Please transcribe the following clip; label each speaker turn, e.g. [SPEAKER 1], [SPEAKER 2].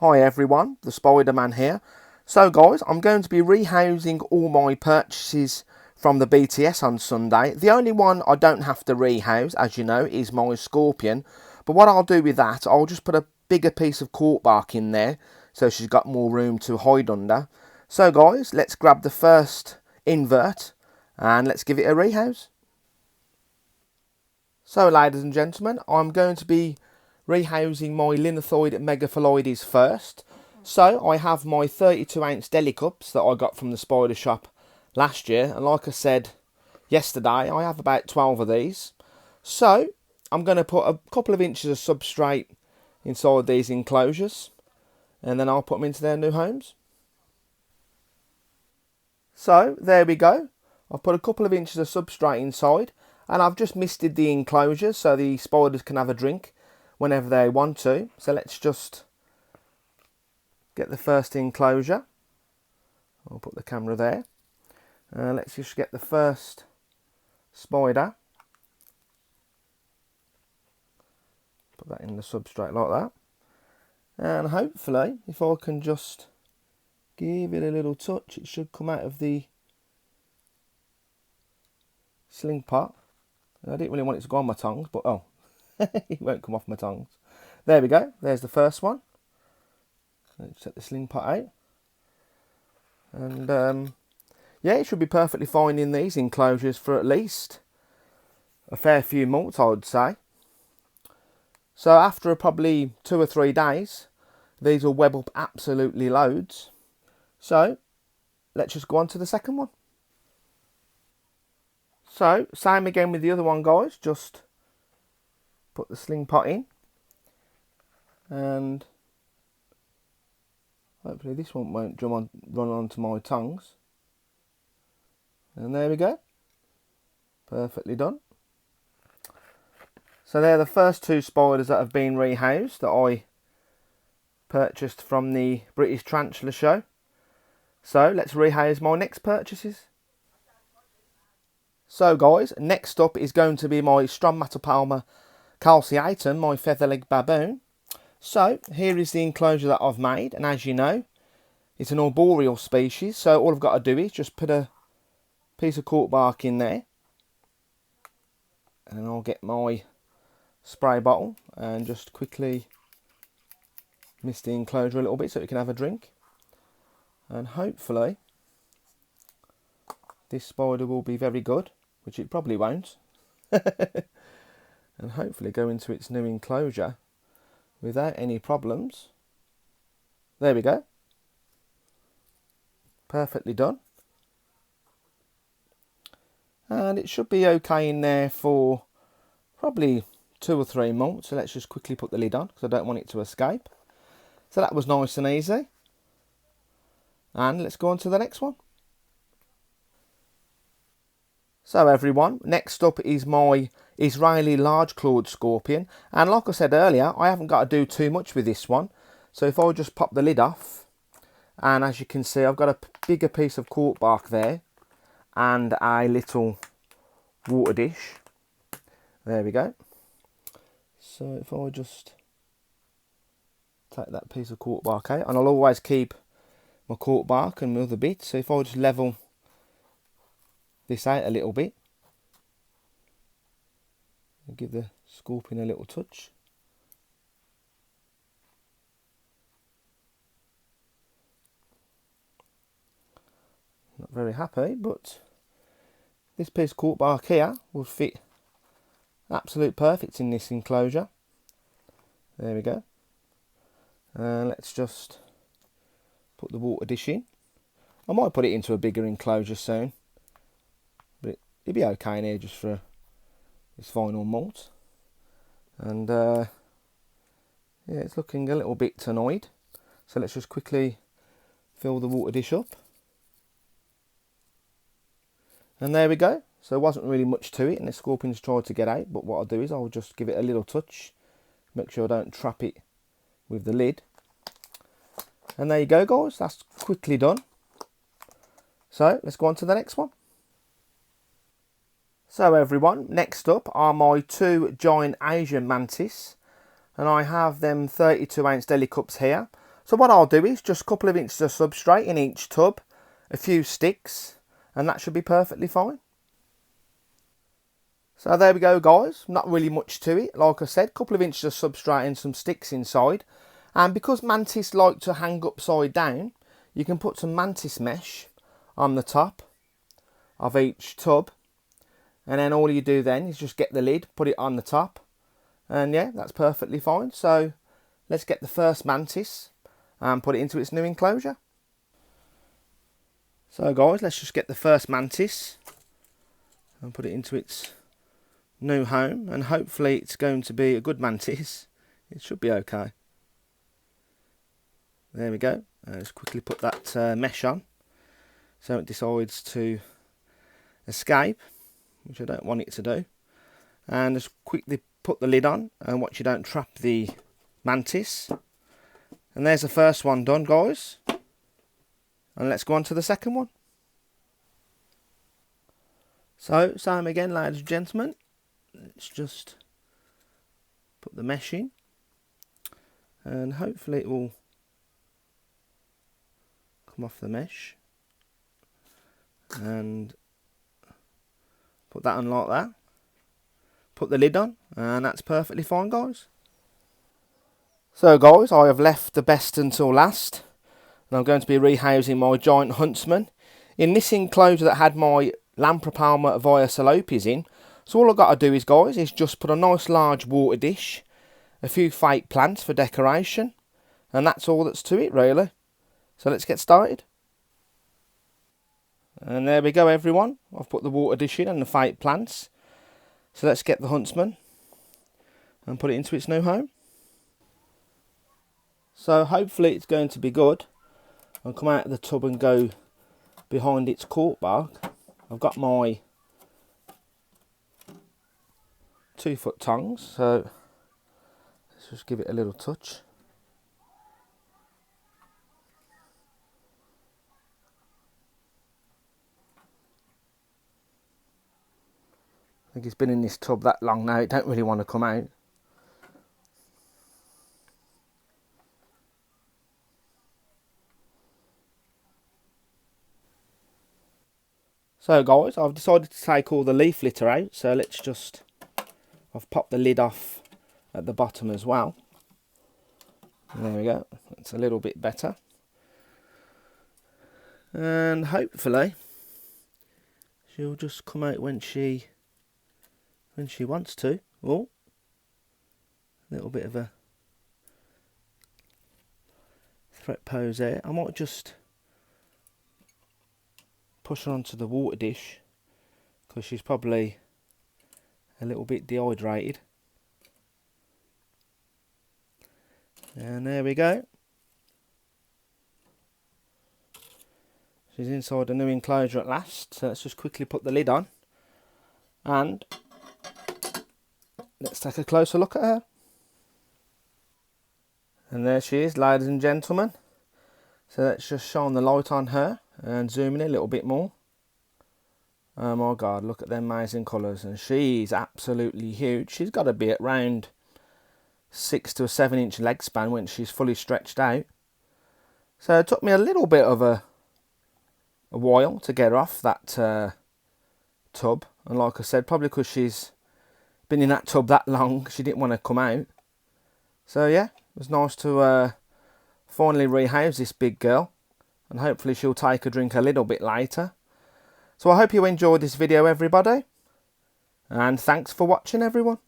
[SPEAKER 1] Hi everyone, the Spiderman here. So guys, I'm going to be rehousing all my purchases from the BTS on Sunday. The only one I don't have to rehouse, as you know, is my Scorpion. But what I'll do with that, I'll just put a bigger piece of cork bark in there so she's got more room to hide under. So guys, let's grab the first invert and let's give it a rehouse. So ladies and gentlemen, I'm going to be rehousing my Linathoid Megaphilides first. So I have my 32 ounce deli cups that I got from the spider shop last year, and like I said yesterday, I have about 12 of these. So I'm going to put a couple of inches of substrate inside these enclosures, and then I'll put them into their new homes. So there we go. I've put a couple of inches of substrate inside, and I've just misted the enclosure so the spiders can have a drink whenever they want to. So let's just get the first enclosure. I'll put the camera there. Let's just get the first spider. Put that in the substrate like that. And hopefully, if I can just give it a little touch, it should come out of the sling pot. I didn't really want it to go on my tongs, but oh, it won't come off my tongs. There we go. There's the first one. Let's set the sling pot out. And yeah, it should be perfectly fine in these enclosures for at least a fair few months, I would say. So after probably 2 or 3 days, these will web up absolutely loads. So let's just go on to the second one. So same again with the other one, guys. Just put the sling pot in, and hopefully this one won't run onto my tongs. And there we go. Perfectly done. So they're the first 2 spiders that have been rehoused that I purchased from the British Tarantula show. So let's rehouse my next purchases. So guys, next up is going to be my Stromatopalma calceatum, my featherleg baboon. So here is the enclosure that I've made, and as you know, it's an arboreal species, so all I've got to do is just put a piece of cork bark in there, and I'll get my spray bottle and just quickly mist the enclosure a little bit so it can have a drink. And hopefully this spider will be very good, which it probably won't. And hopefully go into its new enclosure without any problems. There we go. Perfectly done. And it should be okay in there for probably 2 or 3 months. So let's just quickly put the lid on because I don't want it to escape. So that was nice and easy. And let's go on to the next one. So everyone, next up is my Israeli large clawed scorpion, and like I said earlier, I haven't got to do too much with this one. So if I just pop the lid off, and as you can see, I've got a bigger piece of cork bark there and a little water dish. There we go. So if I just take that piece of cork bark out, and I'll always keep my cork bark and my other bits, so if I just level this out a little bit and give the scorpion a little touch. Not very happy, but this piece of cork bark here will fit absolute perfect in this enclosure. There we go. Let's just put the water dish in. I might put it into a bigger enclosure soon, but it'll be okay in here just for its final molt. And yeah, it's looking a little bit annoyed. So let's just quickly fill the water dish up. And there we go. So there wasn't really much to it, and the scorpion's tried to get out, but what I'll do is I'll just give it a little touch, make sure I don't trap it with the lid. And there you go, guys, that's quickly done. So let's go on to the next one. So everyone, next up are my 2 giant Asian mantis, and I have them 32 ounce deli cups here. So what I'll do is just a couple of inches of substrate in each tub, a few sticks, and that should be perfectly fine. So there we go guys, not really much to it. Like I said, a couple of inches of substrate and some sticks inside. And because mantis like to hang upside down, you can put some mantis mesh on the top of each tub. And then all you do then is just get the lid, put it on the top. And yeah, that's perfectly fine. So let's get the first mantis and put it into its new enclosure. So guys, let's just get the first mantis and put it into its new home, and hopefully it's going to be a good mantis. It should be okay. There we go. Let's quickly put that mesh on so it decides to escape, which I don't want it to do. And just quickly put the lid on and watch you don't trap the mantis. And there's the first one done, guys. And let's go on to the second one. So, same again, ladies and gentlemen. Let's just put the mesh in, and hopefully it will come off the mesh, and put that on like that, put the lid on, and that's perfectly fine guys. So guys, I have left the best until last, and I'm going to be rehousing my giant huntsman in this enclosure that had my Lampropalma via Salopes in. So all I've got to do is guys, is just put a nice large water dish, a few fake plants for decoration, and that's all that's to it really. So let's get started. And there we go everyone, I've put the water dish in and the fake plants. So let's get the huntsman and put it into its new home. So hopefully it's going to be good. I'll come out of the tub and go behind its cork bark. I've got my 2-foot tongs, so let's just give it a little touch. I think it's been in this tub that long now, it don't really want to come out. So guys, I've decided to take all the leaf litter out, so let's just, I've popped the lid off at the bottom as well. There we go, that's a little bit better. And hopefully she'll just come out when she wants to. Oh, a little bit of a threat pose there. I might just push her onto the water dish because she's probably a little bit dehydrated. And there we go. She's inside the new enclosure at last. So let's just quickly put the lid on and let's take a closer look at her. And there she is, ladies and gentlemen. So let's just shine the light on her and zoom in a little bit more. Oh my god, look at them amazing colours. And she's absolutely huge. She's got to be at round 6 to a 7 inch leg span when she's fully stretched out. So it took me a little bit of a while to get her off that tub. And like I said, probably because she's been in that tub that long, she didn't want to come out. So yeah, it was nice to finally rehouse this big girl. And hopefully she'll take a drink a little bit later. So I hope you enjoyed this video everybody. And thanks for watching everyone.